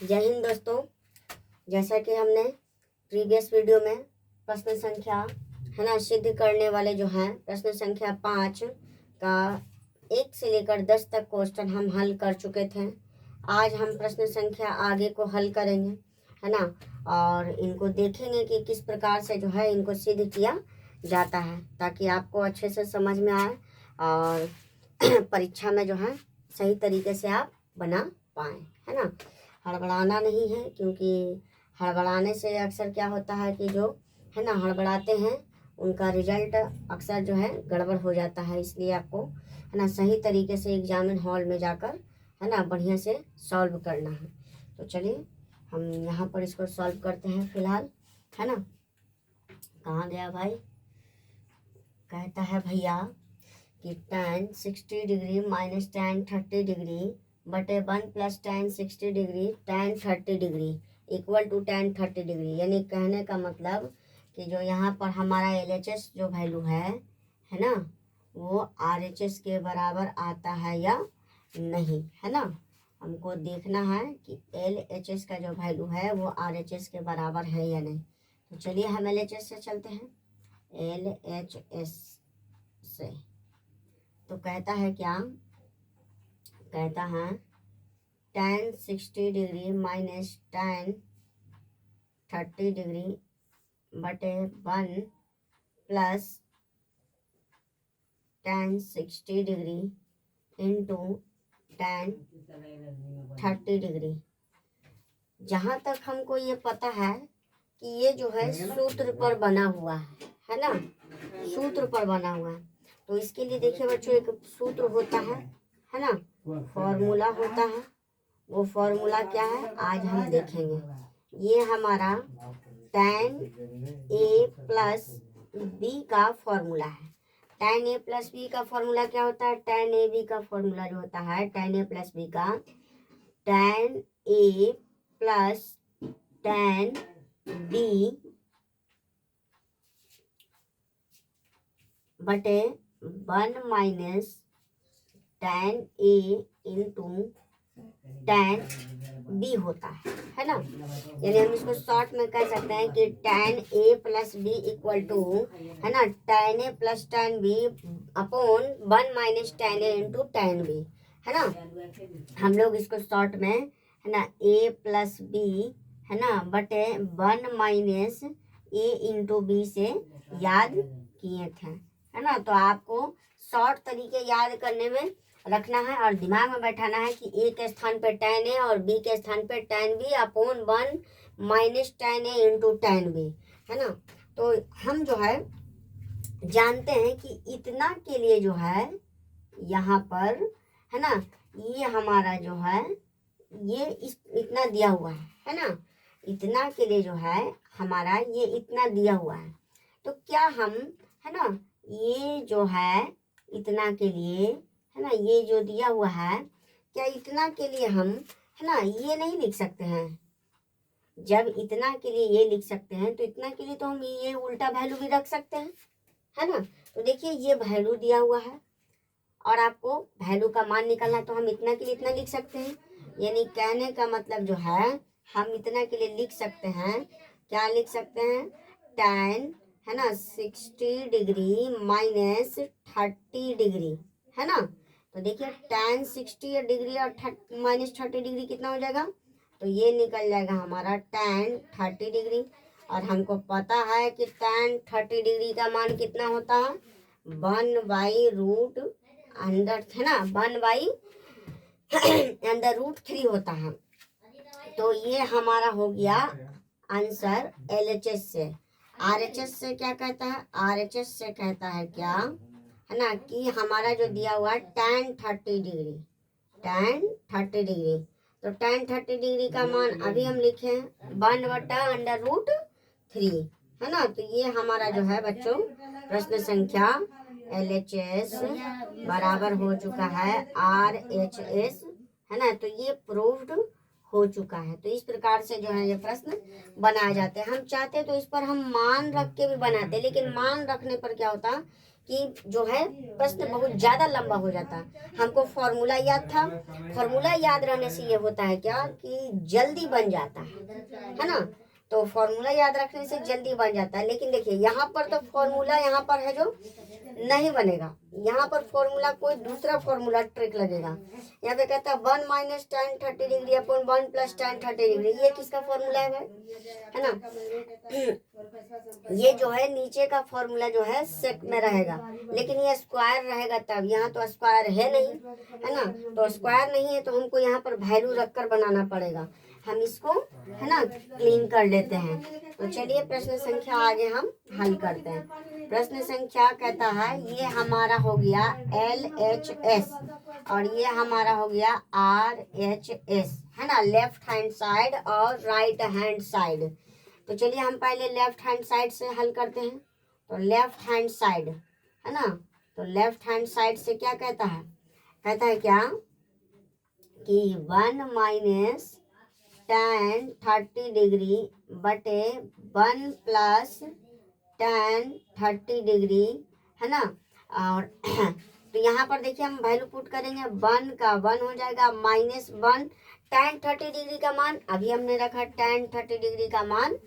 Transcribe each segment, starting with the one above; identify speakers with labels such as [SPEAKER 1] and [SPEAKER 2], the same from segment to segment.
[SPEAKER 1] जय हिंद दोस्तों। जैसा कि हमने प्रीवियस वीडियो में प्रश्न संख्या है ना सिद्ध करने वाले जो हैं प्रश्न संख्या 5 का 1 से लेकर 10 तक क्वेश्चन हम हल कर चुके थे। आज हम प्रश्न संख्या आगे को हल करेंगे है ना, और इनको देखेंगे कि किस प्रकार से जो है इनको सिद्ध किया जाता है, ताकि आपको अच्छे से समझ में आए और परीक्षा में जो है सही तरीके से आप बना पाएँ, है ना। हड़बड़ाना नहीं है, क्योंकि हड़बड़ाने से अक्सर क्या होता है कि जो है ना हड़बड़ाते हैं उनका रिजल्ट अक्सर जो है गड़बड़ हो जाता है। इसलिए आपको है ना सही तरीके से एग्जामिन हॉल में जाकर है ना बढ़िया से सॉल्व करना है। तो चलिए हम यहाँ पर इसको सॉल्व करते हैं फिलहाल, है ना। कहाँ गया भाई? कहता है भैया कि tan 60 degree minus tan 30 degree बटे 1 plus tan 60 degree tan 30 degree equal to tan 30 degree. यानी कहने का मतलब कि जो यहाँ पर हमारा LHS जो वैल्यू है ना, वो RHS के बराबर आता है या नहीं, है ना। हमको देखना है कि LHS का जो वैल्यू है वो RHS के बराबर है या नहीं। तो चलिए हम LHS से चलते हैं। LHS से तो कहता है क्या, कहता है tan 60 degree minus tan 30 degree बटे 1 plus tan 60 degree into tan 30 degree. जहाँ तक हमको ये पता है कि ये जो है सूत्र पर बना हुआ है ना, सूत्र पर बना हुआ है। तो इसके लिए देखिए बच्चों, एक सूत्र होता है ना, फॉर्मूला होता है। वो फॉर्मूला क्या है आज हम देखेंगे। ये हमारा tan A प्लस B का फॉर्मूला है। tan A प्लस B का फॉर्मूला क्या होता है? tan AB का फॉर्मूला जो होता है tan A प्लस B का tan A plus tan B बटे 1 minus tan A into tan B होता है ना। यानी हम इसको शॉर्ट में कह सकते हैं कि tan A plus B equal to है ना tan A plus tan B upon 1 minus tan A into tan B, है ना। हम लोग इसको शॉर्ट में है ना A प्लस B है ना बटे 1 माइनस A इंटू B से याद किए थे, है ना। तो आपको शॉर्ट तरीके याद करने में रखना है और दिमाग में बैठाना है कि A के स्थान पे tan A और B के स्थान पे tan B upon 1 minus tan A into tan B, है ना। तो हम जो है जानते हैं कि इतना के लिए जो है यहाँ पर है ना, ये हमारा जो है ये इतना दिया हुआ है ना। इतना के लिए जो है हमारा ये इतना दिया हुआ है। तो क्या हम है ना ये जो है इतना के लिए है ना, ये जो दिया हुआ है, क्या इतना के लिए हम है ना ये नहीं लिख सकते हैं? जब इतना के लिए ये लिख सकते हैं तो इतना के लिए तो हम ये उल्टा वैल्यू भी रख सकते हैं, है ना। तो देखिए ये वैल्यू दिया हुआ है और आपको वैल्यू का मान निकालना है, तो हम इतना के लिए इतना लिख सकते हैं। यानी कहने का मतलब जो है हम इतना के लिए लिख सकते हैं, क्या लिख सकते हैं? tan है ना 60 डिग्री माइनस 30 डिग्री, है ना। तो देखिए tan 60 डिग्री और माइनस 30 डिग्री कितना हो जाएगा? तो ये निकल जाएगा हमारा tan 30 डिग्री। और हमको पता है कि tan 30 डिग्री का मान कितना होता है? 1/√, अंडर है ना 1/√3 होता है। तो ये हमारा हो गया आंसर LHS से। RHS से क्या कहता है? RHS से कहता है क्या है ना कि हमारा जो दिया हुआ है tan 30 डिग्री, tan 30 डिग्री। तो tan 30 डिग्री का मान अभी हम लिखे 1/√3, है ना। तो ये हमारा जो है बच्चों प्रश्न संख्या LHS बराबर हो चुका है RHS, है ना। तो ये प्रूव्ड हो चुका है। तो इस प्रकार से जो है ये प्रश्न बनाए जाते हैं। हम चाहते तो इस पर हम मान रख के भी बनाते, लेकिन मान रखने पर क्या होता कि जो है प्रश्न बहुत ज़्यादा लंबा हो जाता। हमको फॉर्मूला याद था, फॉर्मूला याद रहने से ये होता है क्या कि जल्दी बन जाता है ना। तो फॉर्मूला याद रखने से जल्दी बन जाता है। लेकिन देखिए यहाँ पर तो फॉर्मूला यहाँ पर है जो नहीं बनेगा, यहाँ पर फॉर्मूला कोई दूसरा फॉर्मूला ट्रिक लगेगा। यहाँ पे कहता है 1 minus tan 30 degree upon 1 plus tan 30 degree. ये किसका फॉर्मूला है भाई, है ना। ये जो है नीचे का फॉर्मूला जो है सेक में रहेगा, लेकिन ये स्क्वायर रहेगा तब। यहाँ तो स्क्वायर है नहीं, है ना। तो स्क्वायर नहीं है तो हमको यहाँ पर वैल्यू रखकर बनाना पड़ेगा। हम इसको है ना क्लीन कर लेते हैं। तो चलिए प्रश्न संख्या आगे हम हल करते हैं। प्रश्न संख्या कहता है ये हमारा हो गया LHS और ये हमारा हो गया RHS, है ना, लेफ्ट हैंड साइड और राइट हैंड साइड। तो चलिए हम पहले लेफ्ट हैंड साइड से हल करते हैं। तो लेफ्ट हैंड साइड, है ना, तो लेफ्ट हैंड साइड से क्या कहता है, कहता है क्या कि 1 माइनस tan 30 डिग्री बटे 1 प्लस tan 30 डिग्री, है ना। और तो यहाँ पर देखिए हम वैल्यू पुट करेंगे, 1 का 1 हो जाएगा, माइनस 1 tan 30 डिग्री का मान अभी हमने रखा, tan 30 डिग्री का मान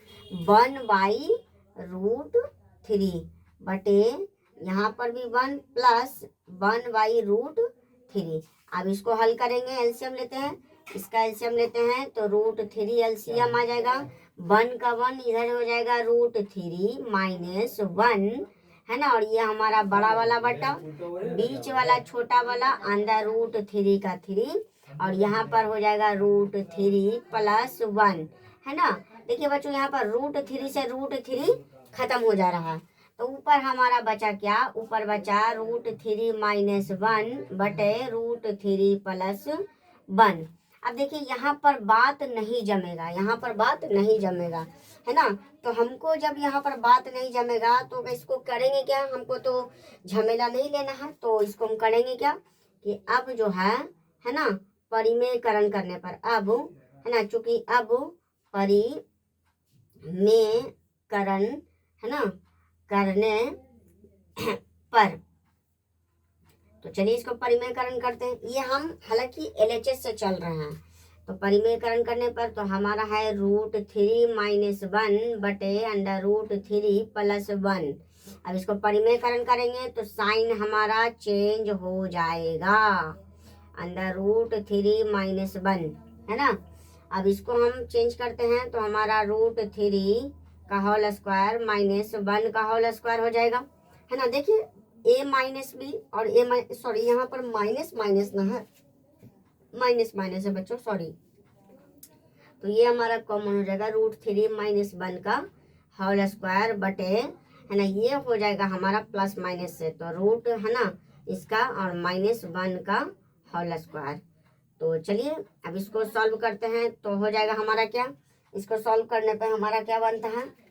[SPEAKER 1] 1/√3 बटे यहाँ पर भी 1 प्लस 1/√3। अब इसको हल करेंगे, एलसीएम लेते हैं, इसका एलसीएम लेते हैं तो √3 एलसीएम आ जाएगा। 1 का 1 इधर हो जाएगा √3 माइनस 1, है ना। और ये हमारा बड़ा वाला बटा बीच वाला छोटा वाला अंडर√3 का 3 और यहाँ पर हो जाएगा √3 प्लस 1, है ना। देखिए बच्चों यहाँ पर √3 से √3 खत्म हो जा रहा है। तो ऊपर हमारा बचा क्या, ऊपर बचा √3 माइनस 1 बटे √3 प्लस 1। अब देखिए यहाँ पर बात नहीं जमेगा, यहाँ पर बात नहीं जमेगा, है ना। तो हमको जब यहाँ पर बात नहीं जमेगा तो इसको करेंगे क्या, हमको तो झमेला नहीं लेना है। तो इसको हम करेंगे क्या कि अब जो है ना, परिमेयकरण करने पर अब, है ना, चूंकि अब परिमेयकरण, है ना, करने पर, तो चलिए इसको परिमेयकरण करते हैं। ये हम हालांकि LHS से चल रहे हैं। तो परिमेयकरण करने पर तो हमारा है √3 माइनस 1 बटे अंडर√3 प्लस 1। अब इसको परिमेयकरण करेंगे तो साइन हमारा चेंज हो जाएगा, अंडर√3 माइनस 1, है ना। अब इसको हम चेंज करते हैं तो हमारा √3 का होल स्क्वायर माइनस 1 का होल स्क्वायर हो जाएगा, है ना। देखिए a माइनस बी और सॉरी यहाँ पर माइनस माइनस ना है, माइनस माइनस है बच्चों, सॉरी। तो ये हमारा कॉमन हो जाएगा √3 माइनस 1 का होल स्क्वायर बटे, है ना, ये हो जाएगा हमारा प्लस माइनस से, तो रूट, है ना, इसका और माइनस 1 का होल स्क्वायर। तो चलिए अब इसको सॉल्व करते हैं तो हो जाएगा हमारा क्या, इसको सॉल्व करने पे हमारा क्या बनता है,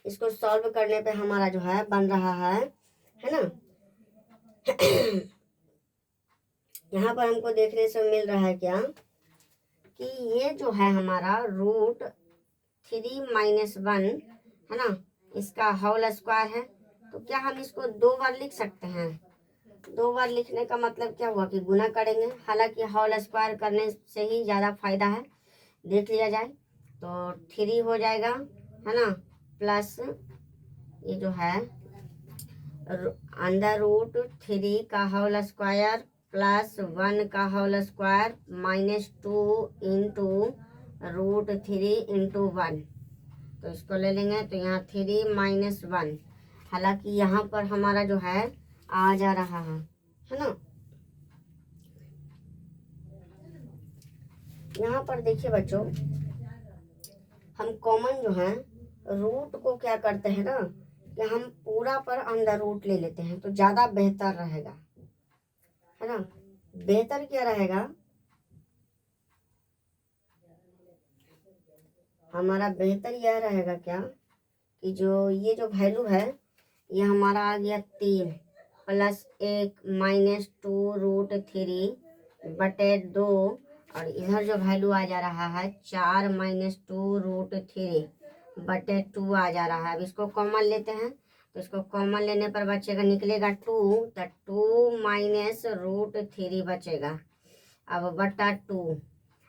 [SPEAKER 1] इसको सॉल्व करने पे हमारा जो है बन रहा है ना। यहाँ पर हमको देखने से मिल रहा है क्या कि ये जो है हमारा √3 माइनस 1, है ना, इसका होल स्क्वायर है। तो क्या हम इसको 2 बार लिख सकते हैं, 2 बार लिखने का मतलब क्या हुआ कि गुना करेंगे। हालांकि होल स्क्वायर करने से ही ज़्यादा फायदा है, देख लिया जाए। तो 3 हो जाएगा, है ना, प्लस ये जो है अंडर√3 का होल स्क्वायर प्लस 1 का whole square minus 2 into √3 into 1। तो इसको ले लेंगे तो यहाँ 3 माइनस 1, हालांकि यहाँ पर हमारा जो है आ जा रहा है ना। यहाँ पर देखिए बच्चों, हम कॉमन जो है रूट को क्या करते हैं ना कि हम पूरा पर अंडर रूट ले लेते हैं, तो ज़्यादा बेहतर रहेगा, है ना। बेहतर क्या रहेगा, हमारा बेहतर यह रहेगा क्या कि जो ये जो वैल्यू है ये हमारा आ गया 3 प्लस 1 माइनस 2 √3 बटे 2 और इधर जो वैल्यू आ जा रहा है 4 माइनस 2√3 बटे 2 आ जा रहा है। अब इसको कॉमन लेते हैं, तो इसको कॉमन लेने पर बचेगा, निकलेगा 2, तो 2 माइनस √3 बचेगा। अब बटा 2,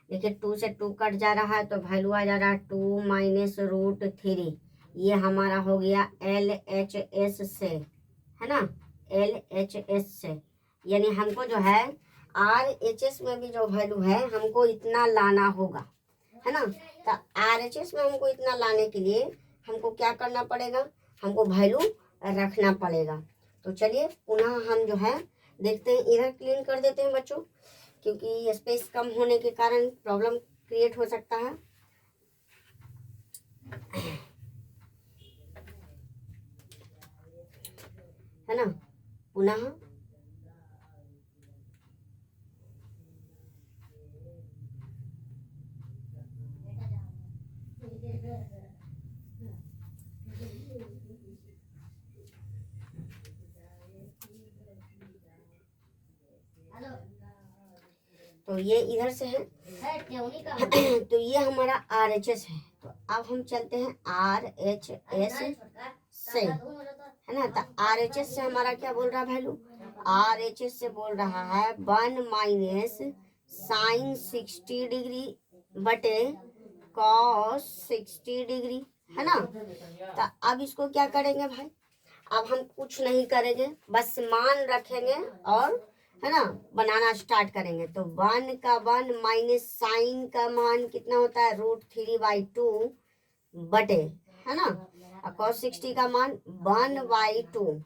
[SPEAKER 1] देखिए 2 से 2 कट जा रहा है, तो वैल्यू आ जा रहा है 2 माइनस √3। ये हमारा हो गया LHS से, है ना, LHS से। यानी हमको जो है RHS में भी जो वैल्यू है हमको इतना लाना होगा, है ना। तो RHS में हमको इतना लाने के लिए हमको क्या करना पड़ेगा, हमको वैल्यू रखना पड़ेगा। तो चलिए पुनः हम जो है देखते हैं, इधर क्लीन कर देते हैं बच्चों, क्योंकि स्पेस कम होने के कारण प्रॉब्लम क्रिएट हो सकता है ना। पुनः तो ये इधर से है तो ये हमारा RHS है। तो अब हम चलते हैं RHS से, है ना। तो RHS से हमारा क्या बोल रहा है वैल्यू, RHS से बोल रहा है 1 माइनस साइन 60 डिग्री बटे कॉस 60 डिग्री, है ना। तो अब इसको क्या करेंगे भाई, अब हम कुछ नहीं करेंगे, बस मान रखेंगे और, है ना, बनाना स्टार्ट करेंगे। तो 1 का 1 माइनस साइन का मान कितना होता है √3/2 बटे, है ना, और cos 60 का मान 1/2।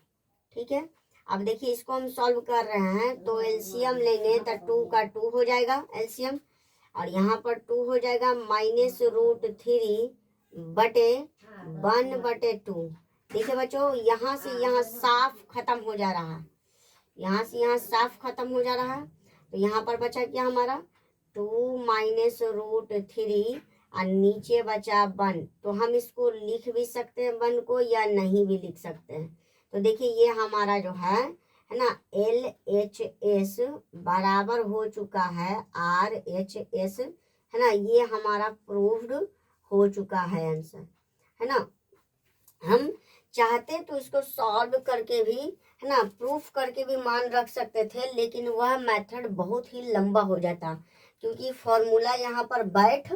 [SPEAKER 1] ठीक है, अब देखिए इसको हम सॉल्व कर रहे हैं, तो एलसीएम लेंगे तो 2 का 2 हो जाएगा एलसीएम, और यहाँ पर 2 हो जाएगा माइनस √3 बटे 1/2। देखिए बच्चों, यहाँ से यहाँ साफ खत्म हो जा रहा है, यहाँ से यहाँ साफ खत्म हो जा रहा है। तो यहाँ पर बचा क्या हमारा 2 माइनस √3 और नीचे बचा 1। तो हम इसको लिख भी सकते हैं 1 को, या नहीं भी लिख सकते हैं। तो देखिए ये हमारा जो है ना, LHS बराबर हो चुका है RHS, है ना। ये हमारा प्रूव्ड हो चुका है आंसर, है ना। हम चाहते तो इसको सॉल्व करके भी, है ना, प्रूफ करके भी मान रख सकते थे, लेकिन वह मेथड बहुत ही लंबा हो जाता, क्योंकि फॉर्मूला यहाँ पर बैठ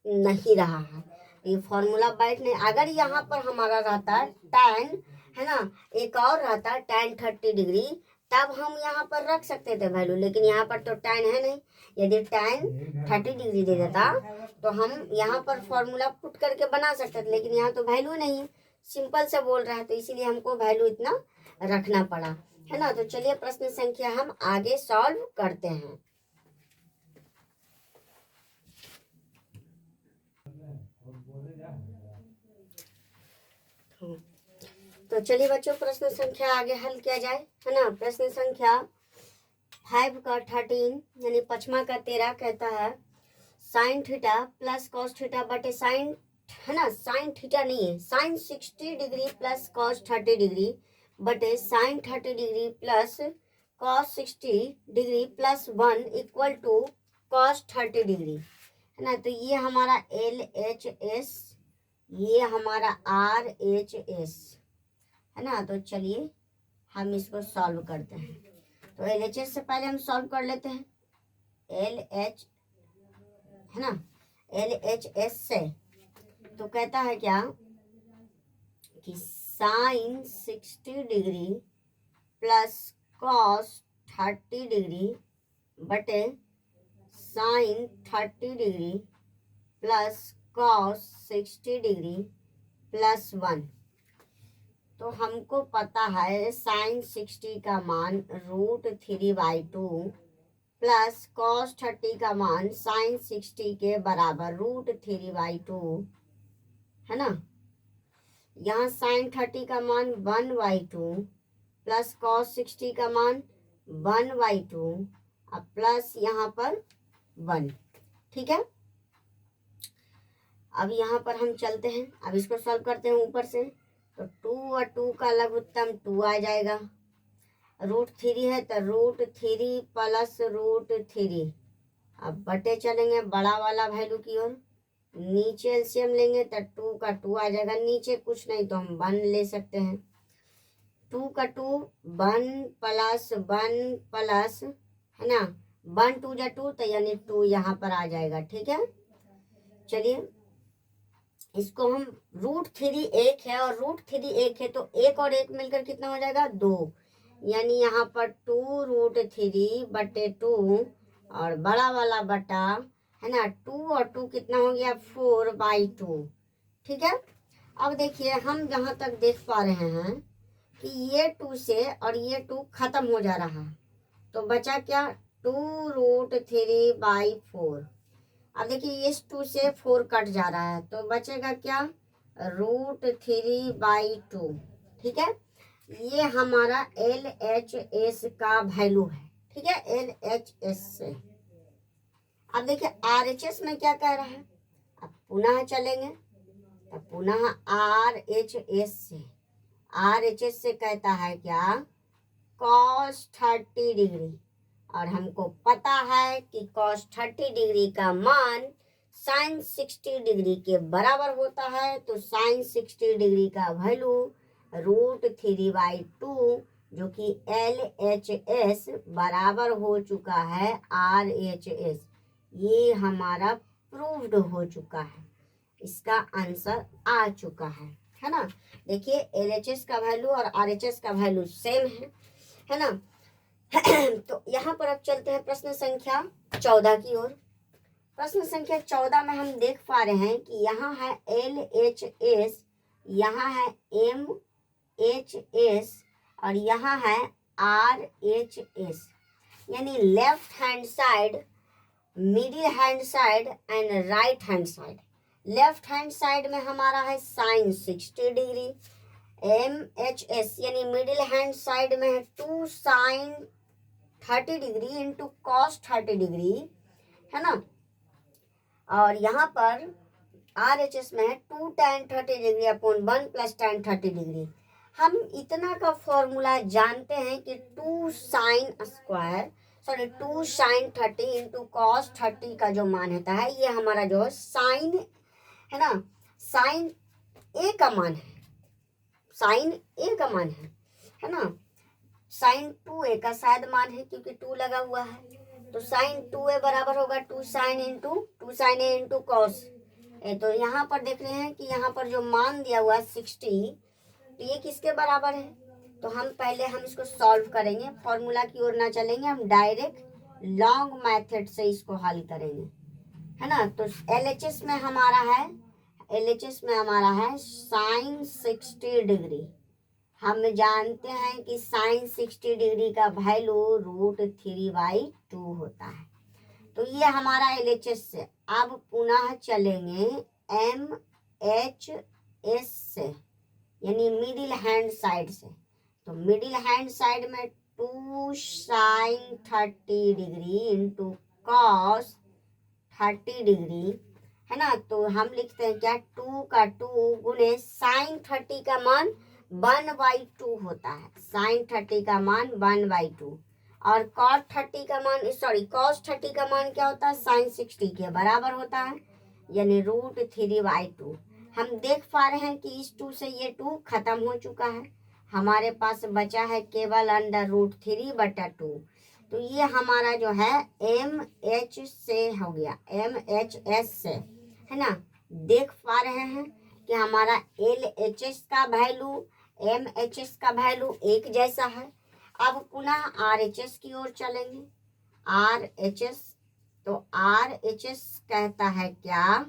[SPEAKER 1] नहीं रहा है। ये फॉर्मूला बैठ नहीं, अगर यहाँ पर हमारा रहता tan, है ना, एक और रहता tan 30 डिग्री, तब हम यहाँ पर रख सकते थे वैल्यू, लेकिन यहाँ पर तो tan है नहीं। यदि tan 30 डिग्री दे देता तो हम यहाँ पर फॉर्मूला पुट करके बना सकते थे, लेकिन यहाँ तो वैल्यू नहीं है, सिंपल से बोल रहा है, तो इसीलिए हमको वैल्यू इतना रखना पड़ा, है ना। तो चलिए प्रश्न संख्या हम आगे सॉल्व करते हैं। तो चलिए बच्चों प्रश्न संख्या आगे हल किया जाए, है ना। प्रश्न संख्या 5 का 13 यानी 5वां का 13 कहता है sine theta plus cos theta बटे साइन, है ना, साइन थीटा नहीं है, sine 60 degree plus cos 30 degree बटे sine 30 degree plus cos 60 degree plus 1 equal to cos 30 degree, है ना। तो ये हमारा LHS, ये हमारा RHS, है ना। तो चलिए हम इसको सॉल्व करते हैं। तो LHS से पहले हम सॉल्व कर लेते हैं, LH, है ना, LHS से। तो कहता है क्या कि sine 60 degree plus cos 30 degree बटे sine 30 degree plus cos 60 degree plus 1। तो हमको पता है साइन 60 का मान √3/2 प्लस कॉस 30 का मान साइन 60 के बराबर √3/2, है ना। यहाँ साइन 30 का मान 1/2 प्लस कॉस 60 का मान 1/2 और प्लस यहाँ पर 1। ठीक है, अब यहाँ पर हम चलते हैं, अब इसको सॉल्व करते हैं ऊपर से। तो 2 और 2 का लघुत्तम 2 आ जाएगा, √3 है तो √3 प्लस √3 अब बटे चलेंगे बड़ा वाला वैल्यू की ओर, नीचे एलसीएम लेंगे तो 2 का 2 आ जाएगा, नीचे कुछ नहीं तो हम 1 ले सकते हैं, 2 का 2 1 प्लस है ना, 1 2 जा 2 तो यानी 2 यहाँ पर आ जाएगा। ठीक है, चलिए इसको हम √3 एक है और √3 एक है तो एक और एक मिलकर कितना हो जाएगा 2, यानी यहाँ पर 2√3 बटे 2 और बड़ा वाला बटा है ना 2 और 2 कितना हो गया 4/2। ठीक है, अब देखिए हम जहाँ तक देख पा रहे हैं कि ये 2 से और ये 2 खत्म हो जा रहा है तो बचा क्या 2√3/4। अब देखिए इस 2 से 4 कट जा रहा है तो बचेगा क्या √3/2। ठीक है, ये हमारा LHS का वैल्यू है। ठीक है, LHS से। अब देखिए RHS में क्या कह रहा है, अब पुनः चलेंगे तो पुनः RHS से कहता है क्या cos 30 डिग्री, और हमको पता है कि cos 30 डिग्री का मान sin 60 डिग्री के बराबर होता है, तो sin 60 डिग्री का वैल्यू √3/2 जो कि LHS बराबर हो चुका है RHS, ये हमारा प्रूव्ड हो चुका है, इसका आंसर आ चुका है ना। देखिए LHS का वैल्यू और RHS का वैल्यू सेम है ना। तो यहाँ पर अब चलते हैं प्रश्न संख्या 14 की ओर। प्रश्न संख्या 14 में हम देख पा रहे हैं कि यहाँ है LHS, यहाँ है MHS और यहाँ है RHS, यानी left hand side, middle hand side and right hand side. Left hand side में हमारा है sin 60 डिग्री, MHS यानी मिडिल हैंड साइड में है 2 sin 30 degree into cos 30 degree, है ना, और यहाँ पर RHS में है 2 tan 30 degree upon 1 plus tan 30 degree. हम इतना का फॉर्मूला जानते हैं कि 2 sin 30 इंटू cos 30 का जो मान होता है ये हमारा जो है साइन है ना, साइन A का मान है, साइन A का मान है ना, साइन 2A का शायद मान है क्योंकि 2 लगा हुआ है, तो साइन 2A बराबर होगा 2 sin A into cos A. तो यहाँ पर देख रहे हैं कि यहाँ पर जो मान दिया हुआ है 60, तो ये किसके बराबर है, तो हम इसको सॉल्व करेंगे, फॉर्मूला की ओर ना चलेंगे, हम डायरेक्ट लॉन्ग मेथड से इसको हल करेंगे, है ना। तो LHS में हमारा है साइन 60 डिग्री। हम जानते हैं कि साइन 60 डिग्री का वैल्यू √3/2 होता है, तो ये हमारा LHS से। अब पुनः चलेंगे MHS से, यानी मिडिल हैंड साइड से, तो मिडिल हैंड साइड में 2 sin 30 degree into cos 30 degree, है ना, तो हम लिखते हैं क्या 2 का 2 गुने sin 30 का मान 1/2 होता है, sin 30 का मान 1/2 और cos 30 का मान क्या होता है sin 60 के बराबर होता है, यानी √3/2। हम देख पा रहे हैं कि इस 2 से ये 2 खत्म हो चुका है, हमारे पास बचा है केवल √3/2। तो ये हमारा जो है MH से हो गया, MHS से, है ना। देख पा रहे हैं कि हमारा LHS का वैल्यू MHS का वैल्यू एक जैसा है। अब पुनः RHS की ओर चलेंगे, RHS, तो RHS कहता है क्या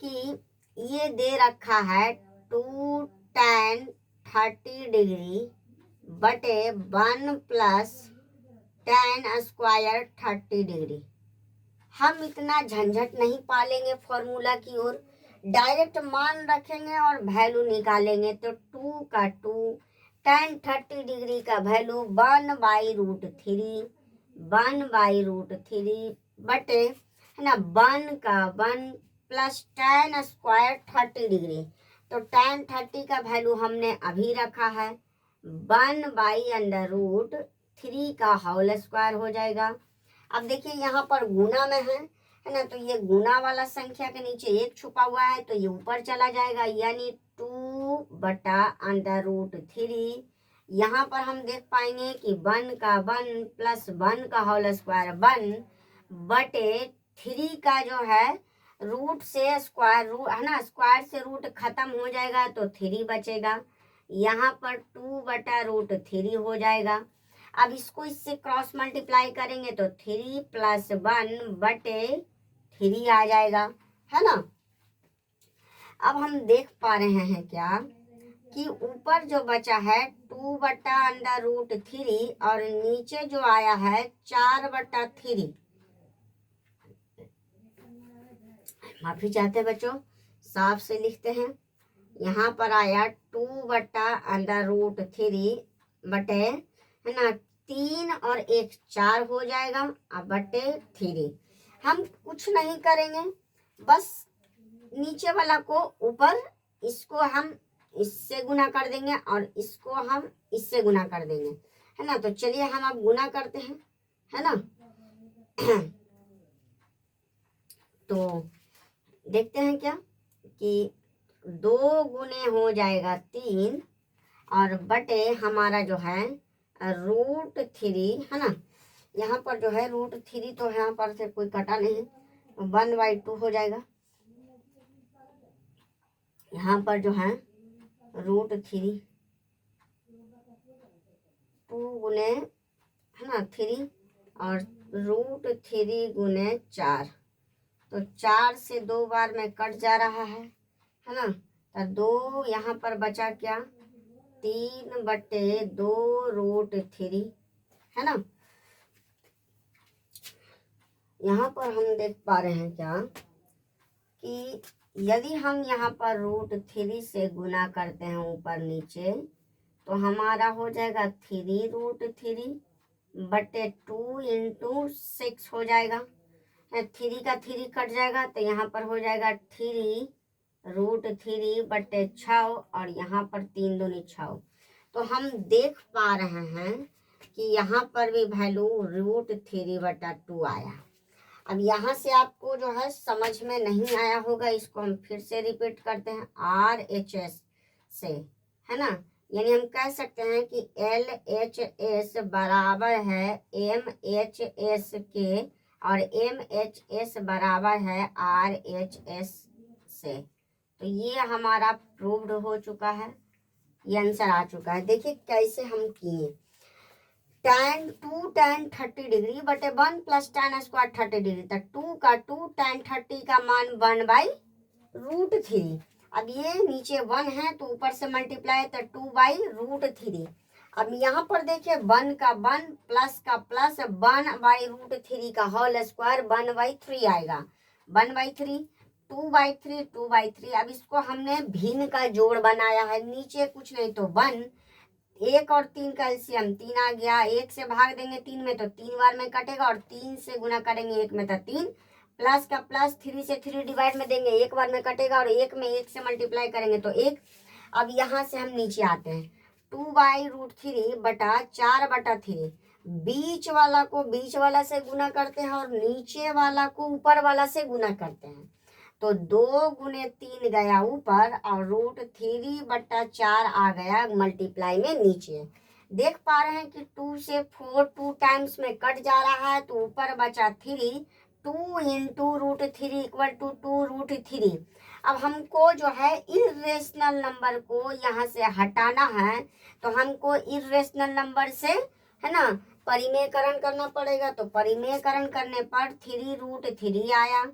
[SPEAKER 1] कि ये दे रखा है 2 tan 30 डिग्री बटे 1 प्लस tan स्क्वायर 30 डिग्री। हम इतना झंझट नहीं पालेंगे फॉर्मूला की ओर, डायरेक्ट मान रखेंगे और वैल्यू निकालेंगे, तो 2 का 2 tan 30 डिग्री का वैल्यू 1/√3 बटे, है ना, 1 का 1 प्लस tan स्क्वायर 30 डिग्री, तो tan 30 का वैल्यू हमने अभी रखा है 1/√3 का होल स्क्वायर हो जाएगा, अब देखिए यहाँ पर गुना में है ना, तो ये गुना वाला संख्या के नीचे 1 छुपा हुआ है तो ये ऊपर चला जाएगा, यानी 2/√3। यहाँ पर हम देख पाएंगे कि 1 का 1 प्लस 1 का होल स्क्वायर 1 बटे 3 का जो है रूट से स्क्वायर रूट है ना, स्क्वायर से रूट खत्म हो जाएगा तो 3 बचेगा। यहाँ पर 2/√3 हो जाएगा। अब इसको इससे क्रॉस मल्टीप्लाई करेंगे तो 3 + 1 बटे 3 आ जाएगा, है ना। अब हम देख पा रहे हैं क्या कि ऊपर जो बचा है 2/√3 और नीचे जो आया है 4/3। माफी चाहते बच्चों, साफ से लिखते हैं। यहाँ पर आया 2/√3 बटे है ना 3 और 1 4 हो जाएगा, अब बटे 3। हम कुछ नहीं करेंगे, बस नीचे वाला को ऊपर इसको हम इससे गुना कर देंगे और इसको हम इससे गुना कर देंगे, है ना। तो चलिए हम अब गुना करते हैं, है ना। तो देखते हैं क्या कि 2 गुने हो जाएगा 3 और बटे हमारा जो है √3, है ना। यहाँ पर जो है √3 तो यहाँ पर से कोई कटा नहीं, 1/2 हो जाएगा। यहाँ पर जो है √3 2 गुने है ना 3 और √3 गुने 4, तो 4 से 2 बार में कट जा रहा है ना। तो 2 यहाँ पर बचा क्या 3/2√3, है ना। यहाँ पर हम देख पा रहे हैं क्या कि यदि हम यहाँ पर √3 से गुना करते हैं ऊपर नीचे तो हमारा हो जाएगा 3√3 बटे 2 × 6 हो जाएगा। 3 का 3 कट जाएगा तो यहाँ पर हो जाएगा 3√3 बटे 6 और यहाँ पर 3 दूनी 6। तो हम देख पा रहे हैं कि यहाँ पर भी वैल्यू √3/2 आया। अब यहाँ से आपको जो है समझ में नहीं आया होगा, इसको हम फिर से रिपीट करते हैं RHS से, है ना। यानी हम कह सकते हैं कि LHS बराबर है MHS के और MHS बराबर है RHS से। तो ये हमारा प्रूव्ड हो चुका है, ये आंसर आ चुका है। देखिए कैसे हम किए। tan 2 tan 30 डिग्री बटे 1 + tan स्क्वायर 30 डिग्री, तक 2 का 2 tan 30 का मान 1/√3। अब ये नीचे 1 है तो ऊपर से मल्टीप्लाई तो 2/√3। अब यहाँ पर देखिए 1 का 1 प्लस का प्लस 1/√3 का होल स्क्वायर 1/3 आएगा, 1/3 2/3 2/3। अब इसको हमने भिन्न का जोड़ बनाया है, नीचे कुछ नहीं तो 1, 1 और 3 का एलसीएम 3 आ गया, 1 से भाग देंगे 3 में तो 3 बार में कटेगा और 3 से गुना करेंगे 1 में तो 3, प्लस का प्लस 3 से 3 डिवाइड में देंगे 1 बार में कटेगा और 1 में 1 से मल्टीप्लाई करेंगे तो 1। अब यहाँ से हम नीचे आते हैं 2/√3 बटा 4/3, बीच वाला को बीच वाला से गुना करते हैं और नीचे वाला को ऊपर वाला से गुना करते हैं। तो 2 गुने 3 गया ऊपर और √3/4 आ गया मल्टीप्लाई में नीचे। देख पा रहे हैं कि 2 से 4 2 टाइम्स में कट जा रहा है तो ऊपर बचा 3, 2 × √3 = 2√3। अब हमको जो है इर्रेशनल नंबर को यहाँ से हटाना है, तो हमको इर्रेशनल नंबर से है ना परिमेयकरण करना पड़ेगा। तो परिमेयकरण करने पर 3√3 आया,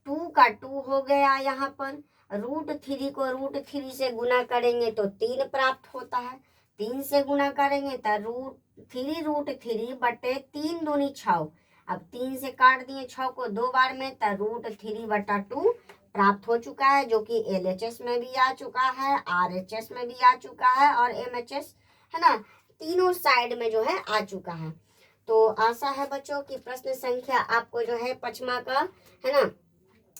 [SPEAKER 1] 2 का 2 हो गया। यहाँ पर √3 को √3 से गुना करेंगे तो 3 प्राप्त होता है, 3 से गुना करेंगे तो 3√3 बटे 3 दूनी 6। अब 3 से काट दिए 6 को 2 बार में तो √3/2 प्राप्त हो चुका है, जो कि LHS में भी आ चुका है, RHS में भी आ चुका है और MHS, है ना, तीनों साइड में जो है आ चुका है। तो आशा है बच्चों कि प्रश्न संख्या आपको जो है 5वां का है ना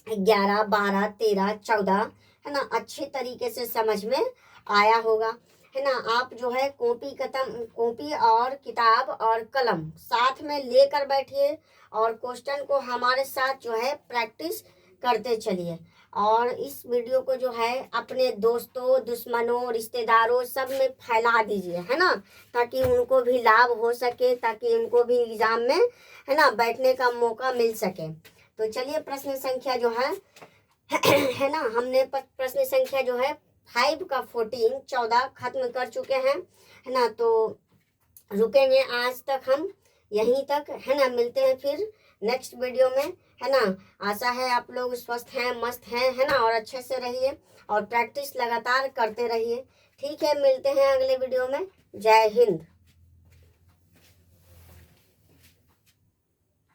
[SPEAKER 1] 11, 12, 13, 14 है ना अच्छे तरीके से समझ में आया होगा। है ना, आप जो है कॉपी और किताब और कलम साथ में लेकर बैठिए और क्वेश्चन को हमारे साथ जो है प्रैक्टिस करते चलिए। और इस वीडियो को जो है अपने दोस्तों, दुश्मनों, रिश्तेदारों सब में फैला दीजिए, है ना, ताकि उनको भी लाभ हो सके, ताकि उनको भी एग्जाम में, है ना, बैठने का मौका मिल सके। तो चलिए प्रश्न संख्या जो है है ना, हमने प्रश्न संख्या जो है 5 का 14 खत्म कर चुके हैं, है ना। तो रुकेंगे आज तक हम यहीं तक, है ना। मिलते हैं फिर नेक्स्ट वीडियो में, है ना। आशा है आप लोग स्वस्थ हैं, मस्त हैं, है ना, और अच्छे से रहिए और प्रैक्टिस लगातार करते रहिए। ठीक है, मिलते हैं अगले वीडियो में। जय हिंद।